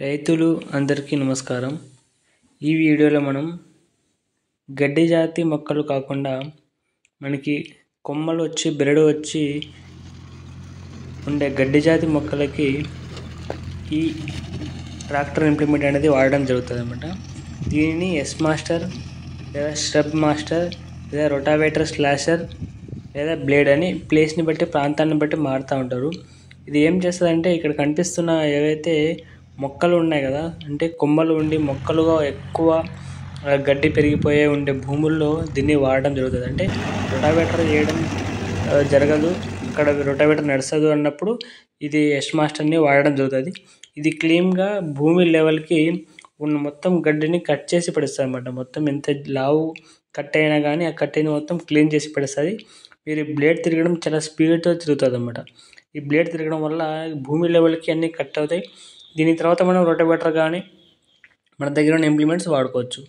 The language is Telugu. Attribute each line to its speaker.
Speaker 1: రైతులు అందరికీ నమస్కారం. ఈ వీడియోలో మనం గడ్డి జాతి మొక్కలు కాకుండా మనకి కొమ్మలు వచ్చి బెరడు వచ్చి ఉండే గడ్డి జాతి మొక్కలకి ఈ ట్రాక్టర్ ఇంప్లిమెంట్ అనేది వాడడం జరుగుతుంది అన్నమాట. దీనిని ఎస్ మాస్టర్ లేదా ష్రబ్ మాస్టర్ లేదా రొటావేటర్ స్లాషర్ లేదా బ్లేడ్ అని ప్లేస్ని బట్టి ప్రాంతాన్ని బట్టి మారుతూ ఉంటారు. ఇది ఏం చేస్తుందంటే ఇక్కడ కనిపిస్తున్న ఏవైతే మొక్కలు ఉన్నాయి కదా, అంటే కొమ్మలు ఉండి మొక్కలుగా ఎక్కువ గడ్డి పెరిగిపోయే ఉండే భూముల్లో దీన్ని వాడడం జరుగుతుంది. అంటే రొటావేటర్ చేయడం జరగదు, అక్కడ రొటావేటర్ నడుస్తుంది అన్నప్పుడు ఇది ఎస్ మాస్టర్ని వాడడం జరుగుతుంది. ఇది క్లీన్గా భూమి లెవెల్కి ఉన్న మొత్తం గడ్డిని కట్ చేసి పడేస్తుంది అన్నమాట. మొత్తం ఎంత లావు కట్ అయినా కానీ ఆ కట్టిని మొత్తం క్లీన్ చేసి పడేస్తుంది. మీరు బ్లేడ్ తిరగడం చాలా స్పీడ్తో తిరుగుతుంది అన్నమాట. ఈ బ్లేడ్ తిరగడం వల్ల భూమి లెవెల్కి అన్నీ కట్ అవుతాయి. దీని తర్వాత మనం రొటావేటర్ కానీ మన దగ్గర ఉన్న ఇంప్లిమెంట్స్ వాడుకోవచ్చు.